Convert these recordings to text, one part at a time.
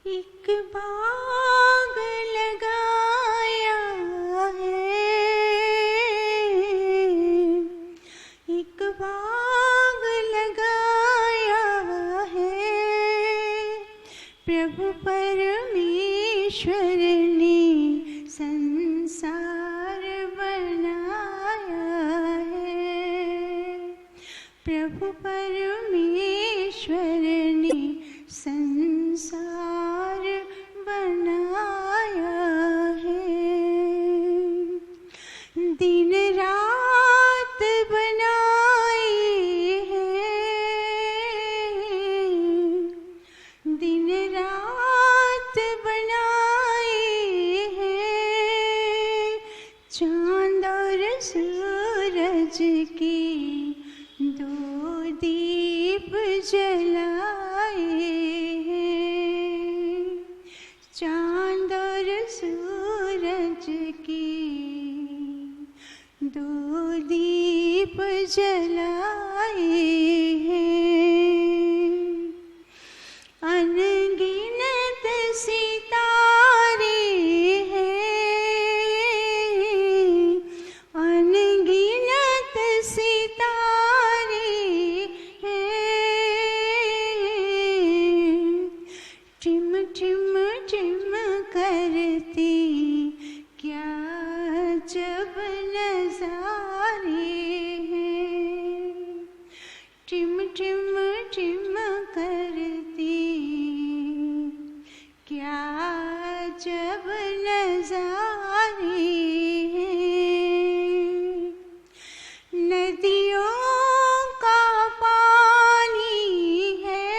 एक बाग लगाया है, एक बाग लगाया है, प्रभु परमेश्वर ने संसार बनाया है। प्रभु परमेश्वर ने संसार बनाया है। दिन रात बनाए हैं, दिन रात बनाए हैं, चांद और सूरज के दो दीप जलाए हैं, चांद और सूरज के दो दीप जलाए हैं। अनगिनत सितारे हैं, अनगिनत सितारे हैं, टिम टिम टिम करती क्या जब नज़ारे हैं, टिम टिम टिम करती क्या जब नज़ारे हैं। नदियों का पानी है,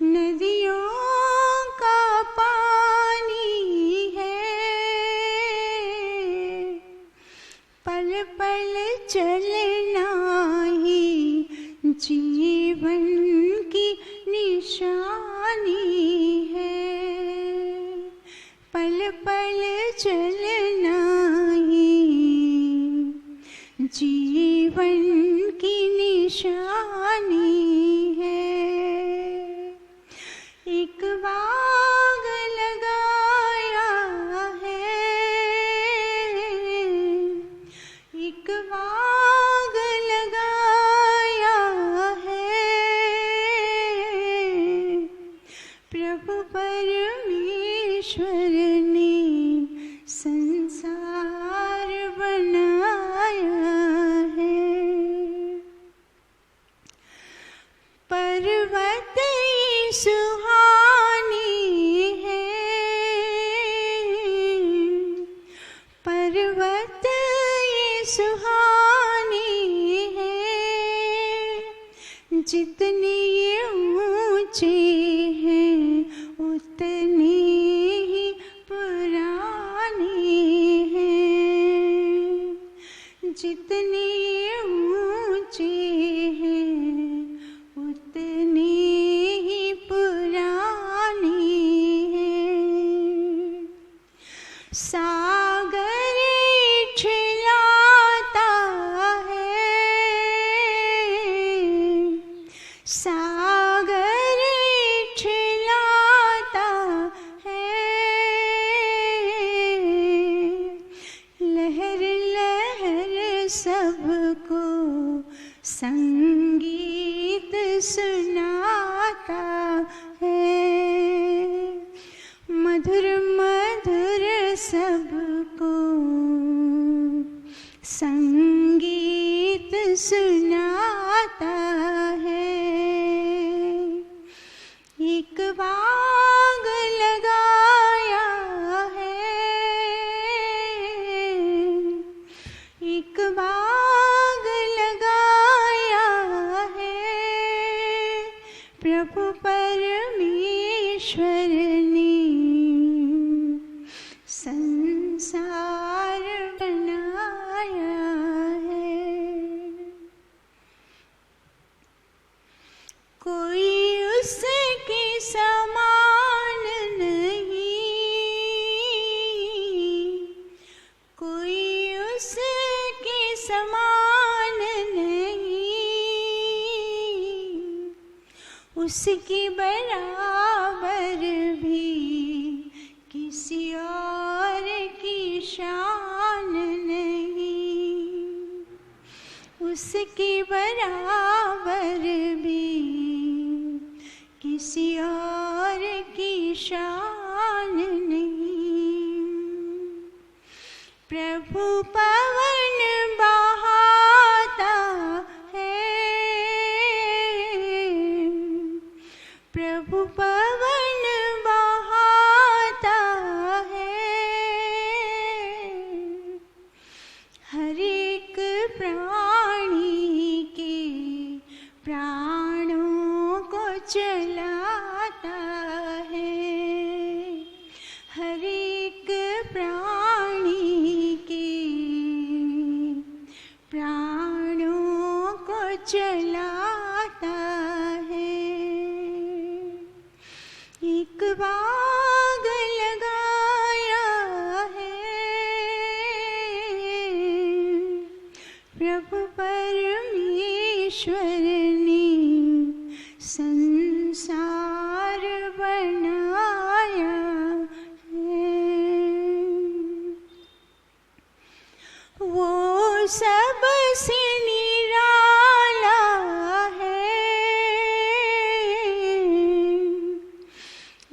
नदियों का पानी है, पल पल चलना ही जीवन की निशानी है, पल पल चलना ही जीवन की निशानी है। एक बाग लगाया है, एक बाग लगाया है, प्रभु परमेश्वर ने संसार बनाया है। पर्वत सुहानी है, पर्वत सुहानी है, जितने ऊंचे हैं उतने ही पुराने हैं, जितने ऊंचे हैं उतने ही पुराने हैं। सागर छिलाता है, सागर छिलाता है, लहर लहर सबको संगीत सुनाता है, मधुर मधुर सबको संगीत सुनाता है। एक बाग लगाया है, एक बाग लगाया है, प्रभु परमेश्वर ने संसार बनाया है। कोई उसके समान नहीं, कोई उसके समान नहीं, उस उसकी बराबर भी किसी और की शान नहीं, उसकी बराबर भी किसी और की शान नहीं। प्रभु पवन बहाता है, प्रभु पवन बहाता है, हर एक प्राणी के प्राणों को चलाता है, हर एक प्राणी के प्राणों को चलाता है। एक बाग लगाया है प्रभु परमेश्वर ने, संसार बनाया है। वो सबसे निराला है,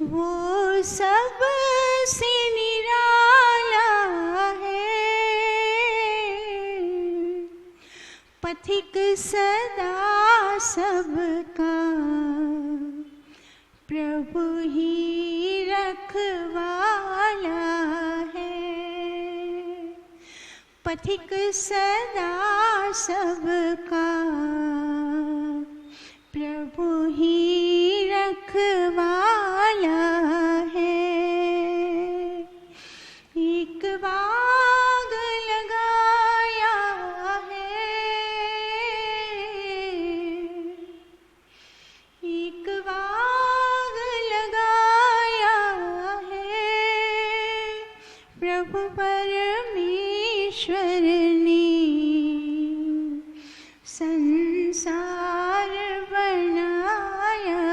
वो सबसे निराला है, पथिक सदा सबका प्रभु ही रखवाला है, पथिक सदा सबका प्रभु ही रखवाला है। एक बाग लगाया है, एक बाग लगाया है प्रभु परमेश्वर ने, संसार बनाया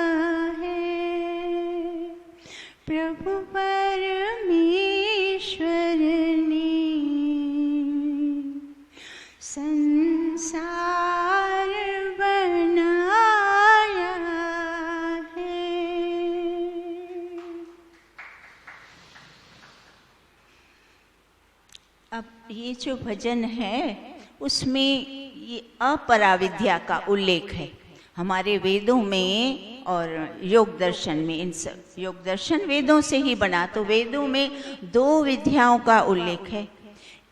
है प्रभु परमेश्वर ने, संसार बनाया है। अब ये जो भजन है उसमें ये अपराविद्या का उल्लेख है। हमारे वेदों में और योग दर्शन में, इन सब योग दर्शन वेदों से ही बना, तो वेदों में दो विद्याओं का उल्लेख है,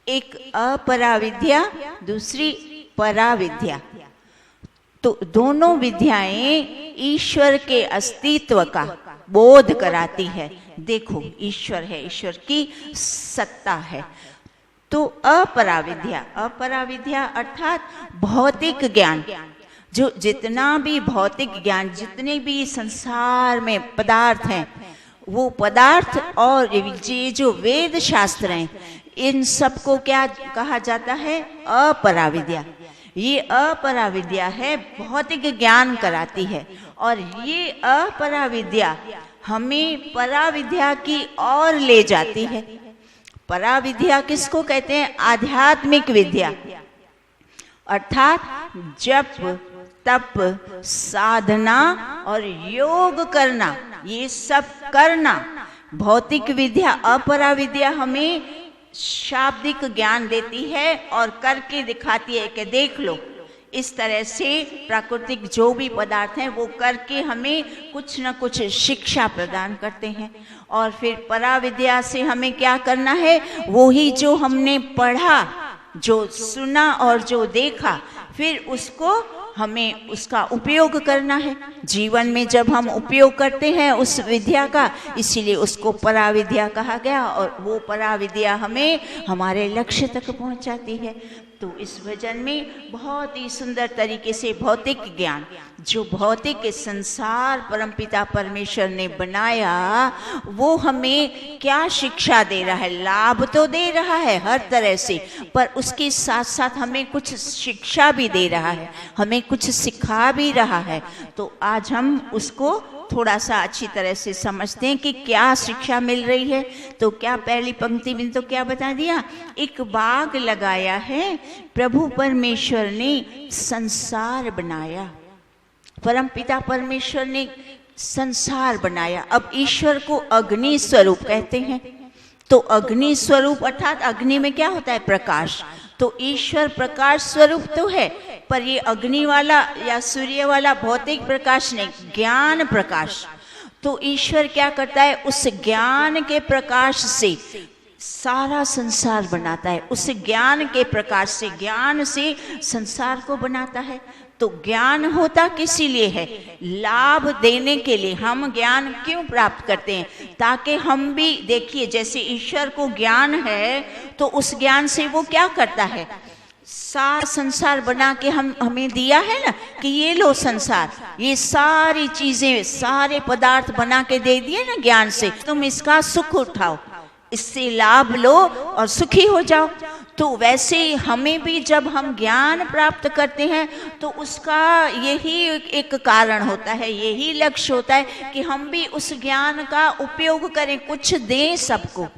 एक अपराविद्या, दूसरी पराविद्या। तो दोनों विद्याएं ईश्वर के अस्तित्व का बोध कराती है। देखो ईश्वर है, ईश्वर की सत्ता है। तो अपराविद्या, अपराविद्या अर्थात भौतिक ज्ञान, जो जितना भी भौतिक ज्ञान, जितने भी संसार में पदार्थ हैं, वो पदार्थ और ये जो वेद शास्त्र हैं, इन सबको क्या कहा जाता है? अपराविद्या। ये अपराविद्या है, भौतिक ज्ञान कराती है। और ये अपराविद्या हमें पराविद्या की ओर ले जाती है। पराविद्या किसको कहते हैं? आध्यात्मिक विद्या, अर्थात जप, तप, साधना और योग करना, ये सब करना। भौतिक विद्या, अपराविद्या हमें शाब्दिक ज्ञान देती है और करके दिखाती है कि देख लो, इस तरह से प्राकृतिक जो भी पदार्थ हैं वो करके हमें कुछ न कुछ शिक्षा प्रदान करते हैं। और फिर पराविद्या से हमें क्या करना है? वो ही जो हमने पढ़ा, जो सुना और जो देखा, फिर उसको हमें उसका उपयोग करना है जीवन में। जब हम उपयोग करते हैं उस विद्या का, इसीलिए उसको पराविद्या कहा गया। और वो पराविद्या हमें हमारे लक्ष्य तक पहुंचाती है। तो इस भजन में बहुत ही सुंदर तरीके से भौतिक ज्ञान, जो भौतिक संसार परमपिता परमेश्वर ने बनाया, वो हमें क्या शिक्षा दे रहा है? लाभ तो दे रहा है हर तरह से, पर उसके साथ साथ हमें कुछ शिक्षा भी दे रहा है, हमें कुछ सिखा भी रहा है। तो आज आज हम उसको थोड़ा सा अच्छी तरह से समझते हैं कि क्या शिक्षा मिल रही है। तो क्या पहली पंक्ति में तो क्या बता दिया, एक बाग लगाया है, प्रभु परमेश्वर ने संसार बनाया। परमपिता परमेश्वर ने संसार बनाया। अब ईश्वर को अग्नि स्वरूप कहते हैं। तो अग्नि स्वरूप अर्थात अग्नि में क्या होता है, प्रकाश। तो ईश्वर प्रकाश स्वरूप तो है, पर ये अग्नि वाला या सूर्य वाला भौतिक प्रकाश नहीं, ज्ञान प्रकाश। तो ईश्वर क्या करता है, उस ज्ञान के प्रकाश से सारा संसार बनाता है। उस ज्ञान के प्रकाश से, ज्ञान से संसार को बनाता है। तो ज्ञान होता किस लिए है, लाभ देने के लिए। हम ज्ञान क्यों प्राप्त करते हैं, ताकि हम भी, देखिए जैसे ईश्वर को ज्ञान है तो उस ज्ञान से वो क्या करता है, सारा संसार बना के हमें दिया है ना, कि ये लो संसार, ये सारी चीजें, सारे पदार्थ बना के दे दिए ना ज्ञान से, तुम इसका सुख उठाओ, इससे लाभ लो और सुखी हो जाओ। तो वैसे हमें भी जब हम ज्ञान प्राप्त करते हैं तो उसका यही एक कारण होता है, यही लक्ष्य होता है कि हम भी उस ज्ञान का उपयोग करें, कुछ दें सबको,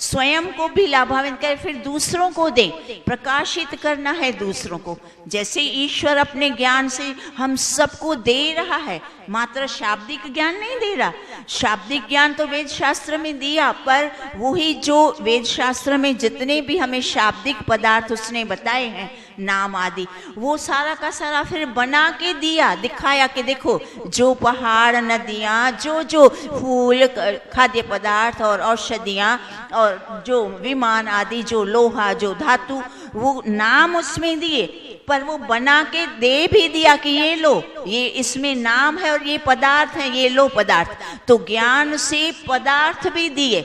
स्वयं को भी लाभान्वित करें, फिर दूसरों को दें, प्रकाशित करना है दूसरों को। जैसे ईश्वर अपने ज्ञान से हम सबको दे रहा है, मात्र शाब्दिक ज्ञान नहीं दे रहा। शाब्दिक ज्ञान तो वेद शास्त्र में दिया, पर वही जो वेद शास्त्र में जितने भी हमें शाब्दिक पदार्थ उसने बताए हैं, नाम आदि, वो सारा का सारा फिर बना के दिया, दिखाया कि देखो जो पहाड़, नदियाँ, जो फूल, खाद्य पदार्थ और औषधियाँ और जो विमान आदि, जो लोहा, जो धातु, वो नाम उसमें दिए, पर वो बना के दे भी दिया कि ये लो, ये इसमें नाम है और ये पदार्थ है, ये लो पदार्थ। तो ज्ञान से पदार्थ भी दिए।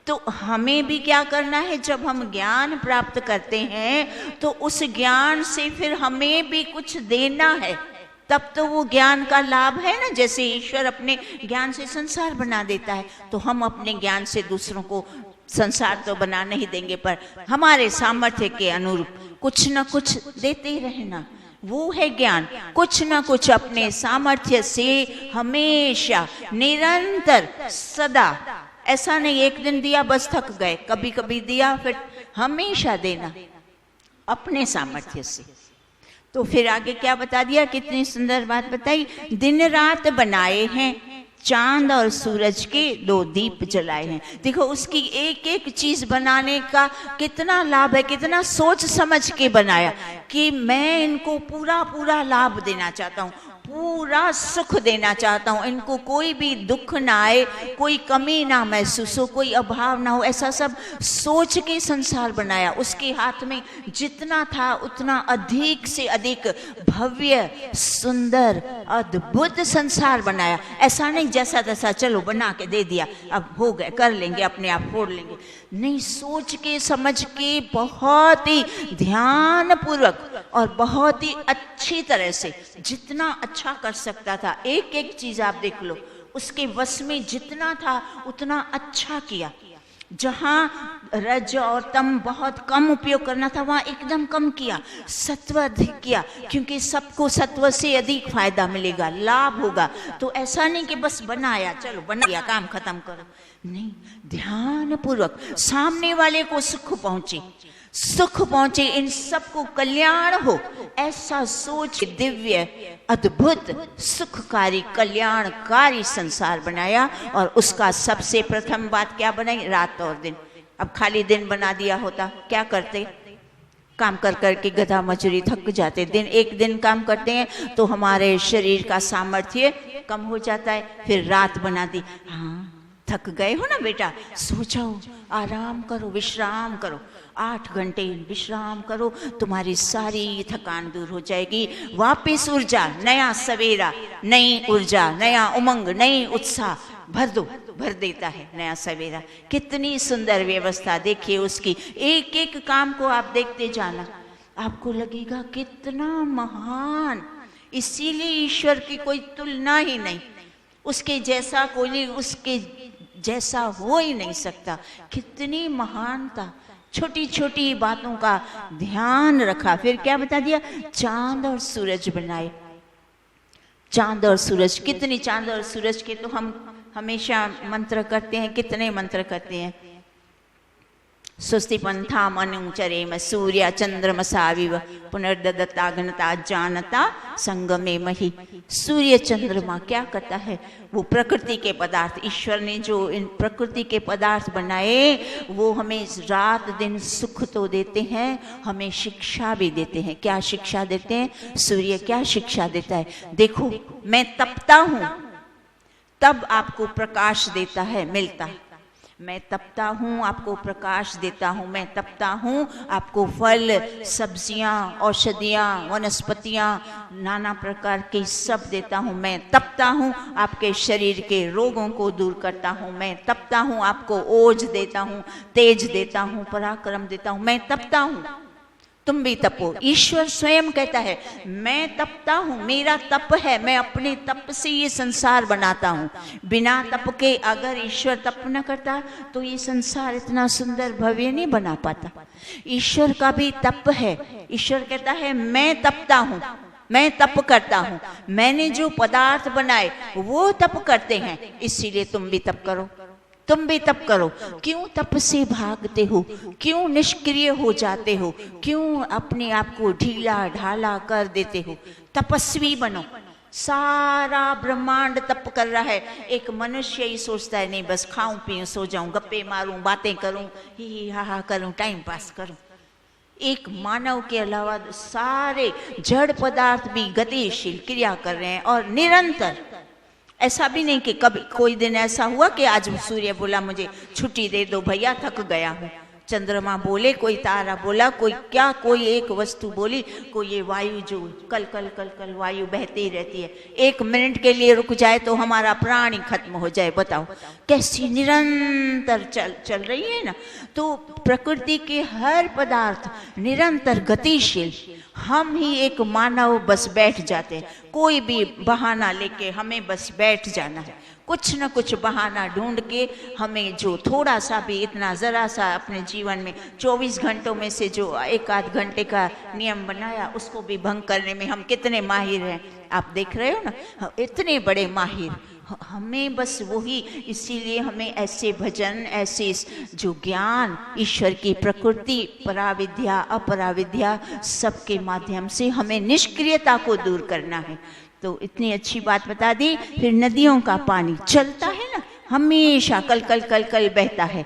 तो हमें भी क्या करना है, जब हम ज्ञान प्राप्त करते हैं तो उस ज्ञान से फिर हमें भी कुछ देना है, तब तो वो ज्ञान का लाभ है ना। जैसे ईश्वर अपने ज्ञान से संसार बना देता है, तो हम अपने ज्ञान से दूसरों को संसार तो बना नहीं देंगे, पर हमारे सामर्थ्य के अनुरूप कुछ न कुछ देते ही रहना, वो है ज्ञान। कुछ न कुछ अपने सामर्थ्य से हमेशा, निरंतर, सदा, ऐसा नहीं एक दिन दिया बस थक गए, कभी कभी दिया, फिर हमेशा देना अपने सामर्थ्य से। तो फिर आगे क्या बता दिया, कितनी सुंदर बात बताई, दिन रात बनाए हैं, चांद और सूरज के 2 दीप जलाए हैं। देखो उसकी एक एक चीज बनाने का कितना लाभ है, कितना सोच समझ के बनाया कि मैं इनको पूरा पूरा लाभ देना चाहता हूँ, पूरा सुख देना चाहता हूँ, इनको कोई भी दुख ना आए, कोई कमी ना महसूस हो, कोई अभाव ना हो, ऐसा सब सोच के संसार बनाया। उसके हाथ में जितना था उतना अधिक से अधिक भव्य, सुंदर, अद्भुत संसार बनाया। ऐसा नहीं जैसा तैसा चलो बना के दे दिया, अब हो गए, कर लेंगे, अपने आप फोड़ लेंगे, नहीं, सोच के समझ के बहुत ही ध्यान पूर्वक और बहुत ही अच्छी तरह से, जितना अच्छा कर सकता था, एक एक चीज आप देख लो, उसके वश में जितना था उतना अच्छा किया। जहाँ रज और तम बहुत कम उपयोग करना था वहाँ एकदम कम किया, सत्व अधिक किया, क्योंकि सबको सत्व से अधिक फायदा मिलेगा, लाभ होगा। तो ऐसा नहीं कि बस बनाया, चलो बना दिया, काम खत्म करो, नहीं, ध्यान पूर्वक सामने वाले को सुख पहुंचे, सुख पहुंचे, इन सबको कल्याण हो, ऐसा सोच दिव्य, अद्भुत, सुखकारी, कल्याणकारी संसार बनाया। और उसका सबसे प्रथम बात क्या बनाई, रात और दिन। अब खाली दिन बना दिया होता क्या करते, काम कर करके गधा मजूरी थक जाते, दिन एक दिन काम करते हैं तो हमारे शरीर का सामर्थ्य कम हो जाता है, फिर रात बना दी, हाँ थक गए हो ना बेटा, सो जाओ, आराम करो, विश्राम करो, 8 घंटे विश्राम करो, तुम्हारी सारी थकान दूर हो जाएगी, वापस ऊर्जा, नया सवेरा, नई ऊर्जा, नया उमंग, नई उत्साह भर दो, भर देता है नया सवेरा। कितनी सुंदर व्यवस्था, देखिए उसकी, एक एक काम को आप देखते जाना, आपको लगेगा कितना महान। इसीलिए ईश्वर की कोई तुलना ही नहीं, उसके जैसा कोई नहीं, उसके जैसा हो ही नहीं सकता। कितनी महानता, छोटी छोटी बातों का ध्यान रखा। फिर क्या बता दिया, चांद और सूरज बनाए। चांद और सूरज, कितनी चांद और सूरज के तो हम हमेशा मंत्र करते हैं, कितने मंत्र करते हैं। स्वस्ति पंथा मनुचरेम सूर्य चंद्रमसाविव पुनर्दत्तागनता जानता संगमे मही। सूर्य चंद्रमा क्या करता है? वो प्रकृति के पदार्थ, ईश्वर ने जो इन प्रकृति के पदार्थ बनाए वो हमें रात दिन सुख तो देते हैं, हमें शिक्षा भी देते हैं। क्या शिक्षा देते हैं? सूर्य क्या शिक्षा देता है? देखो, मैं तपता हूँ तब आपको प्रकाश देता है, मिलता है। मैं तपता हूँ आपको प्रकाश देता हूँ, मैं तपता हूँ आपको फल, सब्जियाँ, औषधियाँ, वनस्पतियाँ, नाना प्रकार के सब देता हूँ। मैं तपता हूँ आपके शरीर के रोगों को दूर करता हूँ। मैं तपता हूँ आपको ओज देता हूँ, तेज देता हूँ, पराक्रम देता हूँ। मैं तपता हूँ, तुम भी तपो। ईश्वर स्वयं कहता है मैं तपता हूँ, मेरा तप है, मैं अपने तप से ये संसार बनाता हूँ। बिना तप के अगर ईश्वर तप न करता तो ये संसार इतना सुंदर भव्य नहीं बना पाता। ईश्वर का भी तप है। ईश्वर कहता है मैं तपता हूँ, मैं तप करता हूँ, मैंने जो पदार्थ बनाए वो तप करते हैं, इसीलिए तुम भी तप करो, तुम भी तप करो। क्यों तप से भागते हो? क्यों निष्क्रिय हो जाते हो? क्यों अपने आप को ढीला ढाला कर देते हो? तपस्वी बनो। सारा ब्रह्मांड तप कर रहा है, एक मनुष्य ही सोचता है नहीं बस खाऊं पीऊं सो जाऊं, गप्पे मारूं, बातें करूं, ही हा करूं, टाइम पास करूं। एक मानव के अलावा सारे जड़ पदार्थ भी गतिशील क्रिया कर रहे हैं और निरंतर। ऐसा भी नहीं कि कभी कोई दिन ऐसा हुआ कि आज सूर्य बोला मुझे छुट्टी दे दो भैया, थक गया हूँ। चंद्रमा बोले, कोई तारा बोला, कोई क्या, कोई एक वस्तु बोली, कोई ये वायु जो कल कल कल कल वायु बहती ही रहती है, एक मिनट के लिए रुक जाए तो हमारा प्राण ही खत्म हो जाए। बताओ कैसी निरंतर चल रही है ना। तो प्रकृति के हर पदार्थ निरंतर गतिशील। हम ही एक मानव बस बैठ जाते हैं, कोई भी बहाना लेके हमें बस बैठ जाना है, कुछ न कुछ बहाना ढूंढ के हमें जो थोड़ा सा भी, इतना ज़रा सा अपने जीवन में 24 घंटों में से जो एक आध घंटे का नियम बनाया उसको भी भंग करने में हम कितने माहिर हैं। आप देख रहे हो ना, इतने बड़े माहिर। हमें बस वही, इसीलिए हमें ऐसे भजन, ऐसे जो ज्ञान ईश्वर की प्रकृति, पराविद्या, अपराविद्या, सबके माध्यम से हमें निष्क्रियता को दूर करना है। तो इतनी अच्छी बात बता दी। फिर नदियों का पानी चलता है ना, हमेशा कल कल कल कल बहता है,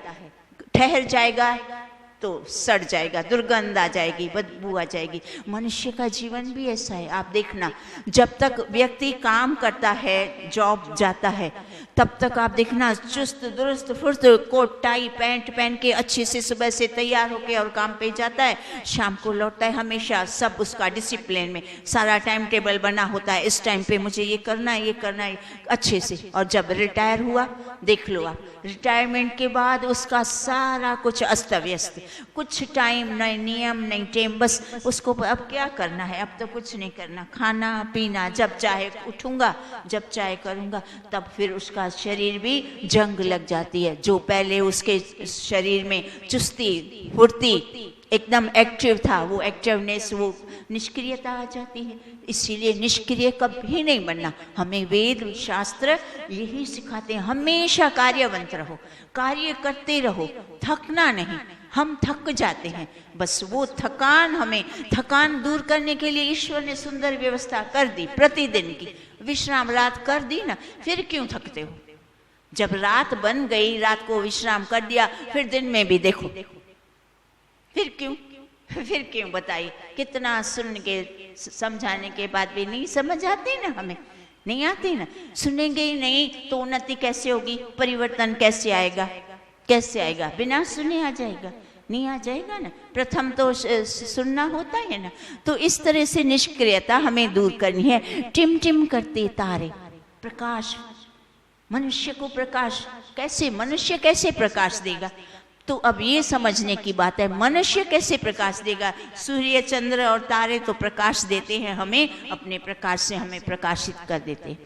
ठहर जाएगा तो सड़ जाएगा, दुर्गंध आ जाएगी, बदबू आ जाएगी। मनुष्य का जीवन भी ऐसा है। आप देखना, जब तक व्यक्ति काम करता है, जॉब जाता है, तब तक आप देखना चुस्त दुरुस्त फुर्त कोट टाई पैंट पहन के अच्छे से सुबह से तैयार होके और काम पे जाता है, शाम को लौटता है। हमेशा सब उसका डिसिप्लिन में सारा टाइम टेबल बना होता है, इस टाइम पे मुझे ये करना है, ये करना है अच्छे से। और जब रिटायर हुआ, देख लो आप, रिटायरमेंट के बाद उसका सारा कुछ अस्त व्यस्त, कुछ टाइम नहीं, नियम नहीं, टेम, बस उसको अब क्या करना है, अब तो कुछ नहीं करना, खाना पीना, जब चाहे उठूंगा, जब चाहे करूंगा। तब फिर उसका शरीर भी जंग लग जाती है। जो पहले उसके शरीर में चुस्ती फुर्ती एकदम एक्टिव था, वो एक्टिवनेस, वो निष्क्रियता आ जाती है। इसीलिए निष्क्रिय कभी नहीं बनना। हमें वेद शास्त्र यही सिखाते हैं, हमेशा कार्यवंत रहो, कार्य करते रहो, थकना नहीं। हम थक जाते हैं, बस वो थकान, हमें थकान दूर करने के लिए ईश्वर ने सुंदर व्यवस्था कर दी, प्रतिदिन की विश्राम रात कर दी ना। फिर क्यों थकते हो? जब रात बन गई, रात को विश्राम कर दिया, फिर दिन में भी देखो, फिर क्यों बताइए? कितना सुन के समझाने के बाद भी नहीं समझ आती ना, हमें नहीं आती ना। सुनेंगे ही नहीं तो उन्नति कैसे होगी, परिवर्तन कैसे आएगा? कैसे आएगा? बिना सुने आ जाएगा? नहीं आ जाएगा ना। प्रथम तो सुनना होता है ना। तो इस तरह से निष्क्रियता हमें दूर करनी है। टिम टिम करते तारे, प्रकाश, मनुष्य को प्रकाश कैसे, मनुष्य कैसे प्रकाश देगा? तो अब ये समझने की बात है, मनुष्य कैसे प्रकाश देगा? सूर्य चंद्र और तारे तो प्रकाश देते हैं हमें, अपने प्रकाश से हमें प्रकाशित कर देते हैं।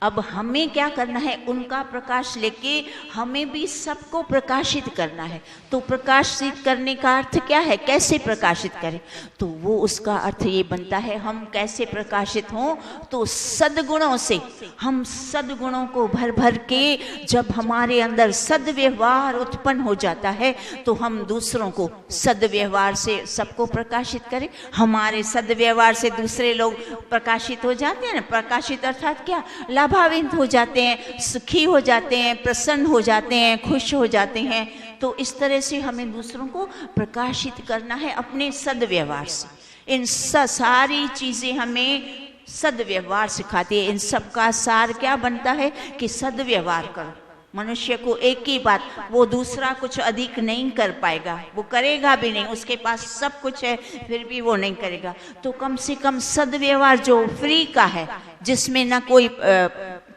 अब हमें क्या करना है, उनका प्रकाश लेके हमें भी सबको प्रकाशित करना है। तो प्रकाशित करने का अर्थ क्या है, कैसे प्रकाशित करें? तो वो उसका अर्थ ये बनता है, हम कैसे प्रकाशित हों, तो सद्गुणों से। हम सद्गुणों को भर भर के जब हमारे अंदर सद्व्यवहार उत्पन्न हो जाता है तो हम दूसरों को सद्व्यवहार से सबको प्रकाशित करें। हमारे सद्व्यवहार से दूसरे लोग प्रकाशित हो जाते हैं ना। प्रकाशित अर्थात क्या, लाभान्वित हो जाते हैं, सुखी हो जाते हैं, प्रसन्न हो जाते हैं, खुश हो जाते हैं। तो इस तरह से हमें दूसरों को प्रकाशित करना है अपने सद्व्यवहार से। इन सारी चीज़ें हमें सद्व्यवहार सिखाती है। इन सब का सार क्या बनता है कि सद्व्यवहार करो। मनुष्य को एक ही बात, वो दूसरा कुछ अधिक नहीं कर पाएगा, वो करेगा भी नहीं, उसके पास सब कुछ है फिर भी वो नहीं करेगा। तो कम से कम सद्व्यवहार जो फ्री का है, जिसमें ना कोई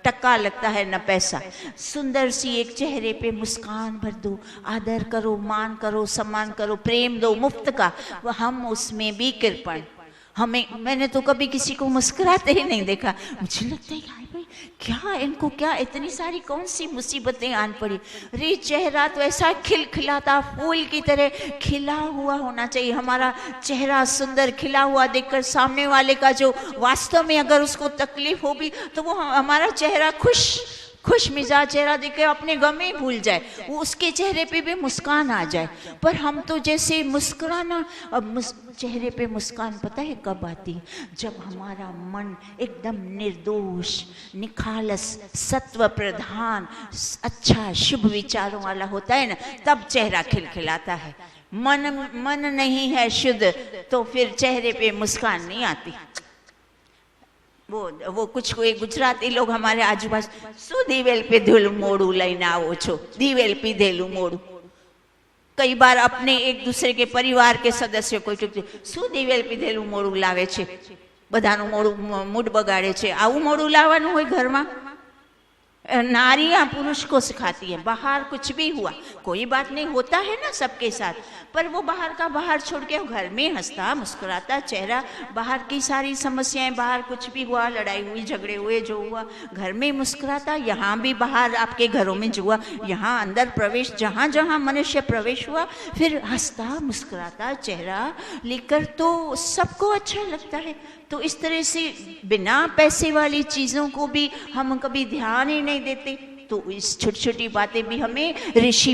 टक्का लगता है न पैसा, सुंदर सी एक चेहरे पे मुस्कान भर दो, आदर करो, मान करो, सम्मान करो, प्रेम दो मुफ्त का, हम उसमें भी कृपण। मैंने तो कभी किसी को मुस्कुराते ही नहीं देखा। मुझे लगता है यार भाई क्या इनको, क्या इतनी सारी कौन सी मुसीबतें आन पड़ी। रे चेहरा तो ऐसा खिलखिलाता फूल की तरह खिला हुआ होना चाहिए। हमारा चेहरा सुंदर खिला हुआ देखकर सामने वाले का जो वास्तव में अगर उसको तकलीफ हो भी तो वो हमारा चेहरा खुश मिजाज चेहरा देख के अपने गम ही भूल जाए, वो उसके चेहरे पे भी मुस्कान आ जाए। पर हम तो जैसे मुस्कुराना, अब चेहरे पे मुस्कान पता है कब आती है, जब हमारा मन एकदम निर्दोष, निखालस, सत्व प्रधान, अच्छा शुभ विचारों वाला होता है ना, तब चेहरा खिलखिलाता है। मन नहीं है शुद्ध तो फिर चेहरे पे मुस्कान नहीं आती। वो कुछ कोई गुजराती लोग हमारे आजू बाजू, शू दीवेल पे धूल मोड़ू लઈને આવો છો, दीवेल पीधेલું मोड़ू। कई बार अपने एक दूसरे के परिवार के सदस्यों को शू दीवेल पीधेલું मोड़ू लावे छे, बधाનું मोड़ू मूड बगाड़े छे, आવું मोड़ू लावવાનું હોય घરમાં। नारियां पुरुष को सिखाती है, बाहर कुछ भी हुआ कोई बात नहीं, होता है ना सबके साथ, पर वो बाहर का बाहर छोड़ के घर में हंसता मुस्कुराता चेहरा, बाहर की सारी समस्याएं, बाहर कुछ भी हुआ, लड़ाई हुई, झगड़े हुए, जो हुआ घर में मुस्कुराता, यहाँ भी बाहर आपके घरों में जो हुआ, यहाँ अंदर प्रवेश, जहाँ जहाँ मनुष्य प्रवेश हुआ फिर हंसता मुस्कुराता चेहरा लेकर, तो सबको अच्छा लगता है। तो इस तरह से बिना पैसे वाली चीज़ों को भी हम कभी ध्यान ही नहीं देते। तो इस छोटी छोटी बातें भी हमें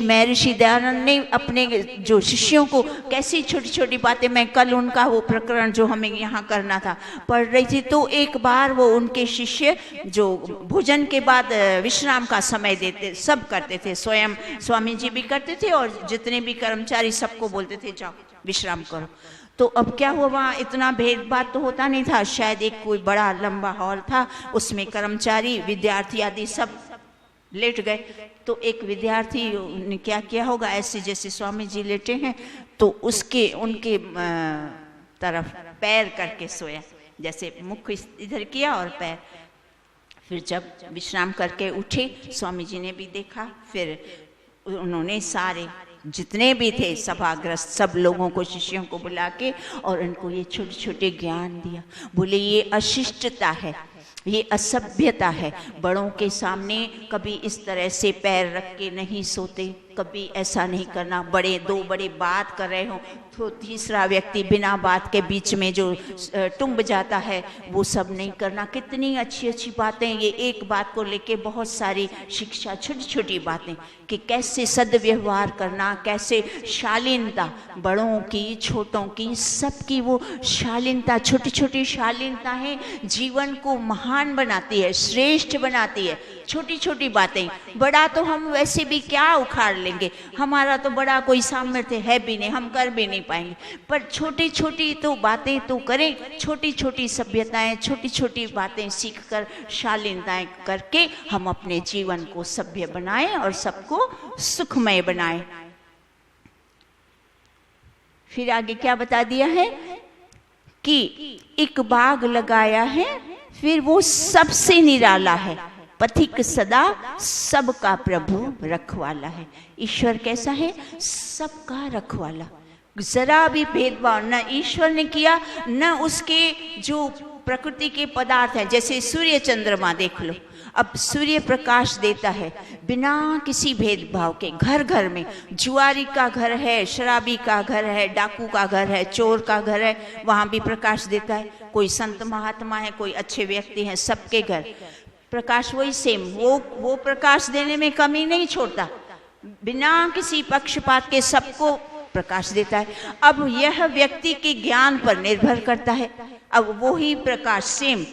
महर्षि दयानंद ने अपने जो शिष्यों को कैसी छोटी छोटी बातें, मैं कल उनका वो प्रकरण जो हमें यहाँ करना था पढ़ रही थी, तो एक बार वो उनके शिष्य जो भोजन के बाद विश्राम का समय देते, सब करते थे, स्वयं स्वामी जी भी करते थे और जितने भी कर्मचारी सबको बोलते थे जाओ विश्राम करो। तो अब क्या हुआ, वहाँ इतना भेदभाव तो होता नहीं था, शायद एक कोई बड़ा लंबा हॉल था, उसमें कर्मचारी, विद्यार्थी आदि सब लेट गए। तो एक विद्यार्थी ने क्या किया होगा, ऐसे जैसे स्वामी जी लेटे हैं तो उनके तरफ पैर करके सोया, जैसे मुख इधर किया और पैर। फिर जब विश्राम करके उठे, स्वामी जी ने भी देखा, फिर उन्होंने सारे जितने भी थे सभाग्रस्त सब लोगों को, शिष्यों को बुला के और उनको ये छोटे छोटे ज्ञान दिया। बोले ये अशिष्टता है, ये असभ्यता है, बड़ों के सामने कभी इस तरह से पैर रख के नहीं सोते, कभी ऐसा नहीं करना, दो बड़े बात कर रहे हो तो तीसरा व्यक्ति बिना बात के बीच में जो टुंब जाता है वो सब नहीं करना। कितनी अच्छी अच्छी बातें, ये एक बात को लेके बहुत सारी शिक्षा, छोटी छोटी बातें कि कैसे सद्व्यवहार करना, कैसे शालीनता, बड़ों की छोटों की सबकी वो शालीनता, छोटी छोटी शालीनता है जीवन को महान बनाती है, श्रेष्ठ बनाती है। छोटी छोटी बातें, बड़ा तो हम वैसे भी क्या उखाड़ लेंगे, हमारा तो बड़ा कोई सामर्थ्य है भी नहीं, हम कर भी नहीं पाएंगे, पर छोटी छोटी तो बातें तो करें, छोटी छोटी सभ्यताएं, छोटी छोटी बातें सीखकर, शालीनताएं करके हम अपने जीवन को सभ्य बनाएं और सबको सुखमय बनाएं। फिर आगे क्या बता दिया है कि एक बाग लगाया है, फिर वो सबसे निराला है, पथिक सदा सबका प्रभु रखवाला है। ईश्वर कैसा है, सबका रखवाला, जरा भी भेदभाव न ईश्वर ने किया, न उसके जो प्रकृति के पदार्थ हैं, जैसे सूर्य चंद्रमा देख लो, अब सूर्य प्रकाश देता है बिना किसी भेदभाव के, घर घर में। जुआरी का घर है, शराबी का घर है, डाकू का घर है, चोर का घर है, वहां भी प्रकाश देता है। कोई संत महात्मा है, कोई अच्छे व्यक्ति हैं, सबके घर प्रकाश वही सेम, वो प्रकाश देने में कमी नहीं छोड़ता, बिना किसी पक्षपात के सबको प्रकाश देता है। अब यह व्यक्ति के ज्ञान पर निर्भर करता है। अब वो ही प्रकाश सेम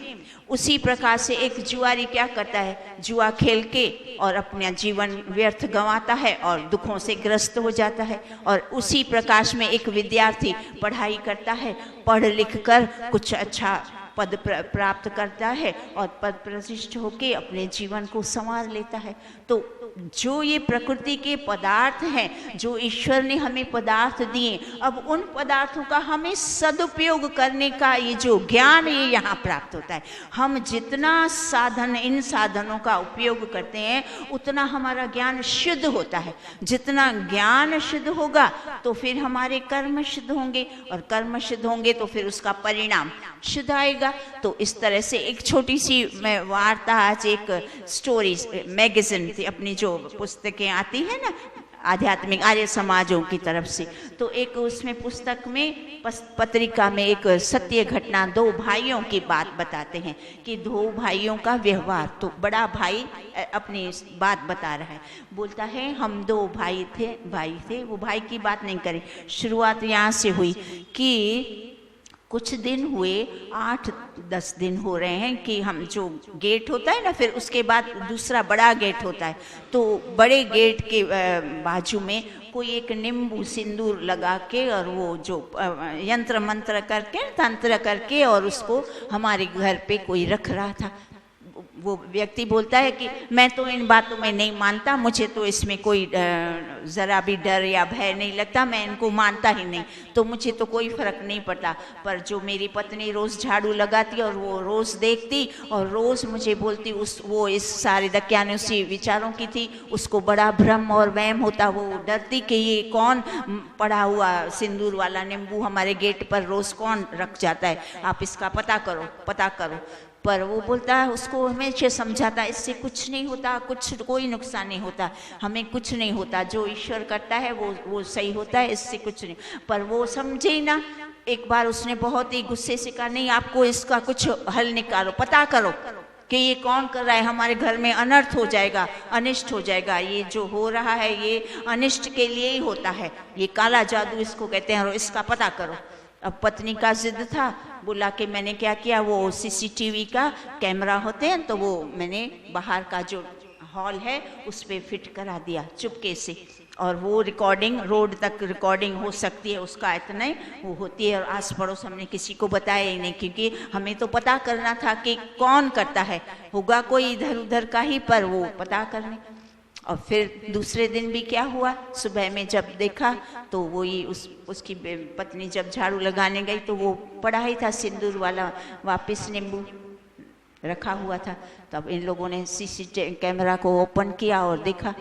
उसी प्रकार से एक जुआरी क्या करता है, जुआ खेल के और अपना जीवन व्यर्थ गंवाता है और दुखों से ग्रस्त हो जाता है। और उसी प्रकाश में एक विद्यार्थी पढ़ाई करता है, पढ़ लिख कर कुछ अच्छा पद प्राप्त करता है और पद प्रतिष्ठित होके अपने जीवन को संवार लेता है। तो जो ये प्रकृति के पदार्थ हैं, जो ईश्वर ने हमें पदार्थ दिए, अब उन पदार्थों का हमें सदुपयोग करने का ये जो ज्ञान ये यहाँ प्राप्त होता है। हम जितना साधन, इन साधनों का उपयोग करते हैं, उतना हमारा ज्ञान शुद्ध होता है। जितना ज्ञान शुद्ध होगा तो फिर हमारे कर्म शुद्ध होंगे, और कर्म शुद्ध होंगे तो फिर उसका परिणाम शुद्ध आएगा। तो इस तरह से एक छोटी सी मैं वार्ता, आज एक स्टोरी मैगजीन थी, अपनी जो पुस्तकें आती है ना आध्यात्मिक आर्य समाजों की तरफ से, तो एक उसमें पुस्तक में पत्रिका में एक सत्य घटना, दो भाइयों की बात बताते हैं कि दो भाइयों का व्यवहार। तो बड़ा भाई अपनी बात बता रहा है, बोलता है हम दो भाई थे। वो भाई की बात नहीं करें, शुरुआत यहाँ से हुई कि कुछ दिन हुए, 8-10 दिन हो रहे हैं कि हम जो गेट होता है ना, फिर उसके बाद दूसरा बड़ा गेट होता है, तो बड़े गेट के बाजू में कोई एक नींबू सिंदूर लगा के और वो जो यंत्र मंत्र करके, तंत्र करके, और उसको हमारे घर पे कोई रख रहा था। वो व्यक्ति बोलता है कि मैं तो इन बातों में नहीं मानता, मुझे तो इसमें कोई ज़रा भी डर या भय नहीं लगता, मैं इनको मानता ही नहीं, तो मुझे तो कोई फर्क नहीं पड़ता। पर जो मेरी पत्नी रोज़ झाड़ू लगाती और वो रोज़ देखती और रोज़ मुझे बोलती, वो इस सारे दक्यानुसी विचारों की थी, उसको बड़ा भ्रम और वहम होता, वो डरती कि ये कौन पड़ा हुआ सिंदूर वाला नींबू हमारे गेट पर रोज़ कौन रख जाता है, आप इसका पता करो। पर वो बोलता है, उसको हमेशा समझाता, इससे कुछ नहीं होता, कोई नुकसान नहीं होता, हमें कुछ नहीं होता, जो ईश्वर करता है वो सही होता है, इससे कुछ नहीं। पर वो समझे ही ना। एक बार उसने बहुत ही गुस्से से कहा, नहीं आपको इसका कुछ हल निकालो, पता करो कि ये कौन कर रहा है, हमारे घर में अनर्थ हो जाएगा, अनिष्ट हो जाएगा, ये जो हो रहा है ये अनिष्ट के लिए ही होता है, ये काला जादू इसको कहते हैं, और इसका पता करो। अब पत्नी का जिद था, बोला कि मैंने क्या किया, वो सीसीटीवी का कैमरा होते हैं, तो वो मैंने बाहर का जो हॉल है उस पर फिट करा दिया चुपके से, और वो रिकॉर्डिंग रोड तक रिकॉर्डिंग हो सकती है, उसका इतना ही वो होती है। और आस पड़ोस हमने किसी को बताया ही नहीं, क्योंकि हमें तो पता करना था कि कौन करता है, होगा कोई इधर उधर का ही, पर वो पता करने। और फिर दूसरे दिन भी क्या हुआ, सुबह में जब देखा तो वही उसकी पत्नी जब झाड़ू लगाने गई तो वो पड़ा ही था सिंदूर वाला, वापस नींबू रखा हुआ था। तब इन लोगों ने सीसीटीवी कैमरा को ओपन किया और देखा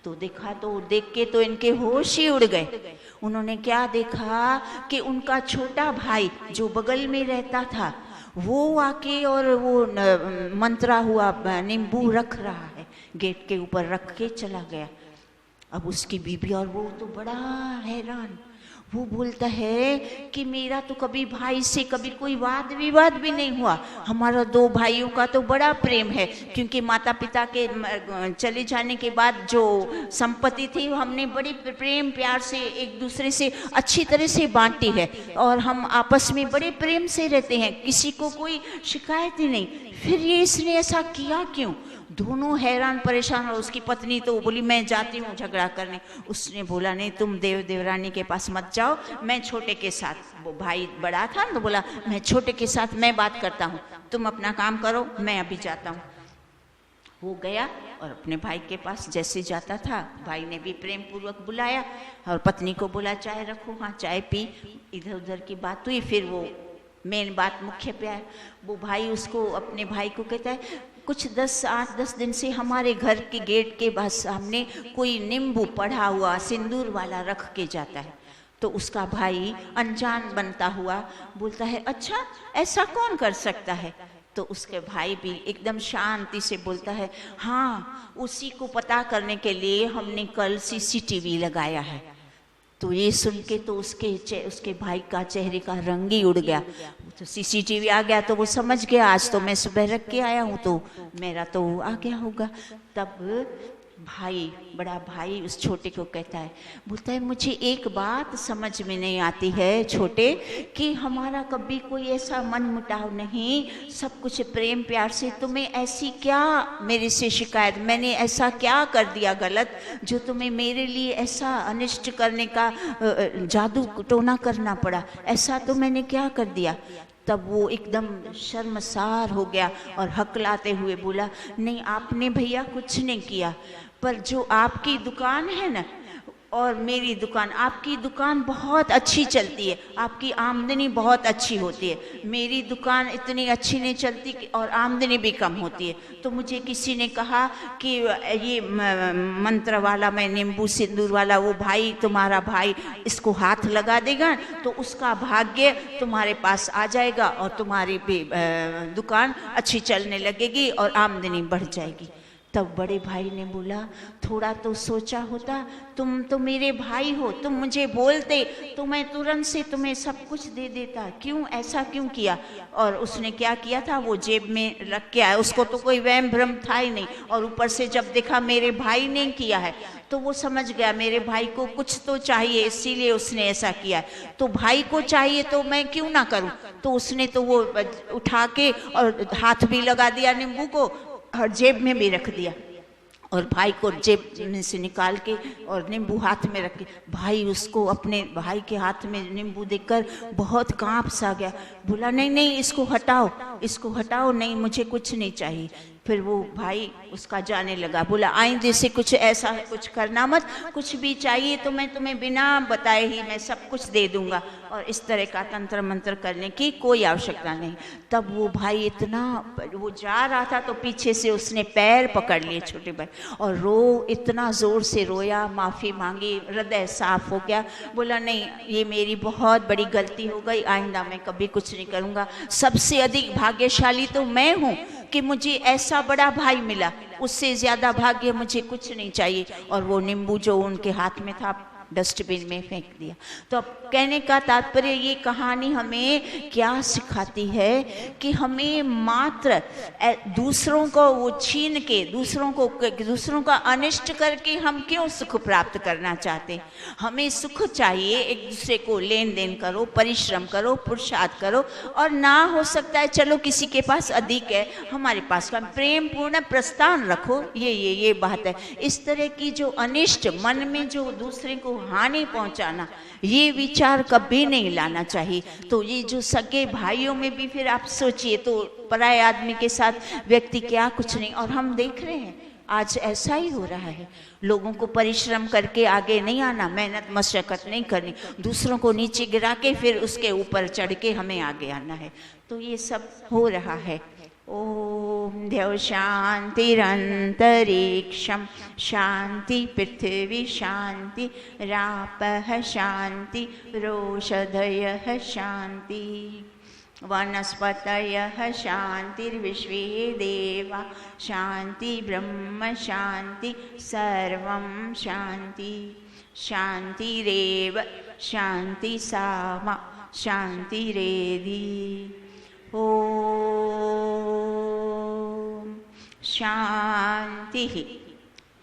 तो देख के तो इनके होश ही उड़ गए। उन्होंने क्या देखा कि उनका छोटा भाई जो बगल में रहता था वो आके और वो मंत्रा हुआ नींबू रख रहा है, गेट के ऊपर रख के चला गया। अब उसकी बीबी और वो तो बड़ा हैरान, वो बोलता है कि मेरा तो कभी भाई से कभी कोई वाद विवाद भी नहीं हुआ, हमारा दो भाइयों का तो बड़ा प्रेम है, क्योंकि माता पिता के चले जाने के बाद जो संपत्ति थी हमने बड़े प्रेम प्यार से एक दूसरे से अच्छी तरह से बांटी है, और हम आपस में बड़े प्रेम से रहते हैं, किसी को कोई शिकायत ही नहीं। फिर ये इसने ऐसा किया क्यों? दोनों हैरान परेशान। और उसकी पत्नी तो बोली मैं जाती हूँ झगड़ा करने। उसने बोला नहीं, तुम देवरानी के पास मत जाओ, मैं छोटे के साथ, वो भाई बड़ा था तो बोला मैं छोटे के साथ मैं बात करता हूँ, तुम अपना काम करो, मैं अभी जाता हूँ। वो गया और अपने भाई के पास जैसे जाता था, भाई ने भी प्रेम पूर्वक बुलाया और पत्नी को बोला चाय रखो, हाँ चाय पी, इधर उधर की बात हुई। फिर वो मेन बात मुख्य पे आया। वो भाई उसको अपने भाई को कहता है कुछ 8-10 दिन से हमारे घर के गेट के सामने कोई नींबू पड़ा हुआ सिंदूर वाला रख के जाता है। तो उसका भाई अनजान बनता हुआ बोलता है अच्छा ऐसा कौन कर सकता है, तो उसके भाई भी एकदम शांति से बोलता है, हाँ उसी को पता करने के लिए हमने कल सीसीटीवी लगाया है। तो ये सुन के तो उसके भाई का चेहरे का रंग ही उड़ गया। तो सीसीटीवी आ गया तो वो समझ गया आज तो मैं सुबह रख के आया हूँ तो मेरा तो आ गया होगा। तब बड़ा भाई उस छोटे को कहता है, बोलता है मुझे एक बात समझ में नहीं आती है छोटे, कि हमारा कभी कोई ऐसा मन मुटाव नहीं, सब कुछ प्रेम प्यार से, तुम्हें ऐसी क्या मेरे से शिकायत, मैंने ऐसा क्या कर दिया गलत जो तुम्हें मेरे लिए ऐसा अनिष्ट करने का जादू टोना करना पड़ा, ऐसा तो मैंने क्या कर दिया। तब वो एकदम शर्मसार हो गया और हकलाते हुए बोला, नहीं आपने भैया कुछ नहीं किया, पर जो आपकी दुकान है ना और मेरी दुकान, आपकी दुकान बहुत अच्छी चलती है, आपकी आमदनी बहुत अच्छी होती है, मेरी दुकान इतनी अच्छी नहीं चलती और आमदनी भी कम होती है। तो मुझे किसी ने कहा कि ये मंत्र वाला, मैं नींबू सिंदूर वाला, वो भाई तुम्हारा भाई इसको हाथ लगा देगा तो उसका भाग्य तुम्हारे पास आ जाएगा और तुम्हारी भी दुकान अच्छी चलने लगेगी और आमदनी बढ़ जाएगी। तब बड़े भाई ने बोला, थोड़ा तो सोचा होता, तुम तो मेरे भाई हो, तुम मुझे बोलते तो मैं तुरंत से तुम्हें सब कुछ दे देता, क्यों ऐसा क्यों किया। और उसने क्या किया था, वो जेब में रख के आया, उसको तो कोई वहम भ्रम था ही नहीं, और ऊपर से जब देखा मेरे भाई ने किया है तो वो समझ गया मेरे भाई को कुछ तो चाहिए, इसीलिए उसने ऐसा किया, तो भाई को चाहिए तो मैं क्यों ना करूं। तो उसने तो वो उठा के और हाथ भी लगा दिया नींबू को और जेब में भी रख दिया, और भाई को जेब में से निकाल के और नींबू हाथ में रख के, भाई उसको अपने भाई के हाथ में नींबू देखकर बहुत कांप सा गया, बोला नहीं नहीं इसको हटाओ, नहीं मुझे कुछ नहीं चाहिए। फिर वो भाई उसका जाने लगा, बोला आइंदे से कुछ ऐसा कुछ करना मत, कुछ भी चाहिए तो मैं तुम्हें बिना बताए ही मैं सब कुछ दे दूंगा, और इस तरह का तंत्र मंत्र करने की कोई आवश्यकता नहीं। तब वो भाई इतना, वो जा रहा था तो पीछे से उसने पैर पकड़ लिए छोटे भाई और इतना जोर से रोया, माफ़ी मांगी, हृदय साफ हो गया, बोला नहीं ये मेरी बहुत बड़ी गलती हो गई, आइंदा मैं कभी कुछ नहीं करूँगा। सबसे अधिक भाग्यशाली तो मैं हूँ कि मुझे ऐसा बड़ा भाई मिला, उससे ज़्यादा भाग्य मुझे कुछ नहीं चाहिए। और वो नींबू जो उनके हाथ में था डस्टबिन में फेंक दिया। तो अब कहने का तात्पर्य, ये कहानी हमें क्या सिखाती है कि हमें मात्र दूसरों को वो छीन के, दूसरों का अनिष्ट करके हम क्यों सुख प्राप्त करना चाहते। हमें सुख चाहिए, एक दूसरे को लेन देन करो, परिश्रम करो, पुरुषार्थ करो, और ना हो सकता है चलो किसी के पास अधिक है, हमारे पास कम, प्रेम पूर्ण प्रस्थान रखो, ये बात है। इस तरह की जो अनिष्ट मन में जो दूसरे को हानि पहुंचाना, ये विचार कभी नहीं लाना चाहिए। तो ये जो सगे भाइयों में भी फिर आप सोचिए, तो पराये आदमी के साथ व्यक्ति क्या कुछ नहीं, और हम देख रहे हैं आज ऐसा ही हो रहा है। लोगों को परिश्रम करके आगे नहीं आना, मेहनत मशक्कत नहीं करनी, दूसरों को नीचे गिरा के फिर उसके ऊपर चढ़ के हमें आगे आना है। तो ये सब हो रहा है। ओम द्यौ शांतिरंतरिक्षं शांति पृथ्वी शांति रापः शांति रोषधयः शांति वनस्पतयः शांतिर्विश्वे देवा शांति ब्रह्म शांति सर्वं शांति शांतिरेव शांति सामा शांतिरेधि। ओम शांति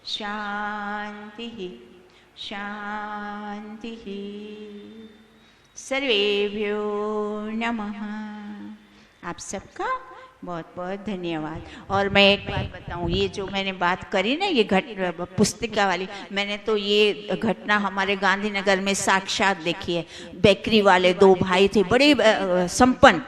शांति शांति। सर्वेभ्यो नमः। आप सबका बहुत बहुत धन्यवाद। और मैं एक बात बताऊं, ये जो मैंने बात करी ना, ये पुस्तिका वाली, मैंने तो ये घटना हमारे गांधीनगर में साक्षात देखी है। बेकरी वाले दो भाई थे, बड़े संपन्न,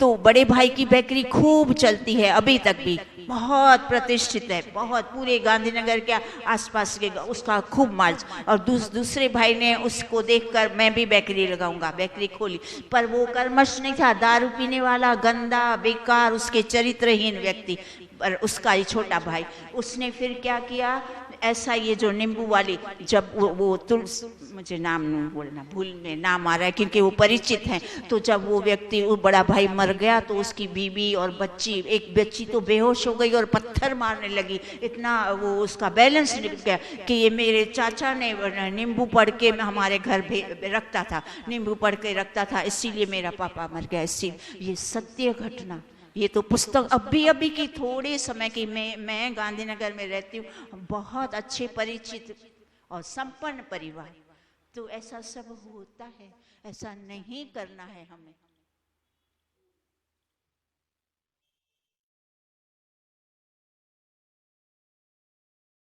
तो बड़े भाई की बेकरी खूब चलती है, अभी तक भी बहुत प्रतिष्ठित है, बहुत पूरे गांधीनगर के आसपास के उसका खूब मार्ज। और दूसरे भाई ने उसको देखकर मैं भी बेकरी लगाऊंगा, बेकरी खोली, पर वो कर्मश नहीं था, दारू पीने वाला, गंदा, बेकार, उसके चरित्रहीन व्यक्ति। पर उसका ही छोटा भाई, उसने फिर क्या किया, ऐसा ये जो नींबू वाली, जब वो तुलसी, मुझे नाम नहीं बोलना, भूल में नाम आ रहा है क्योंकि वो परिचित हैं, तो जब वो व्यक्ति, वो बड़ा भाई मर गया तो उसकी बीवी और बच्ची, एक बच्ची तो बेहोश हो गई और पत्थर मारने लगी, इतना वो उसका बैलेंस निकल गया कि ये मेरे चाचा ने नींबू पढ़ के हमारे घर रखता था, नींबू पढ़ के रखता था, इसीलिए मेरा पापा मर गया। इसी ये सत्य घटना, ये तो पुस्तक अभी की थोड़े समय की। मैं गांधीनगर में रहती हूँ, बहुत अच्छे परिचित और संपन्न परिवार, तो ऐसा सब होता है, ऐसा नहीं करना है हमें।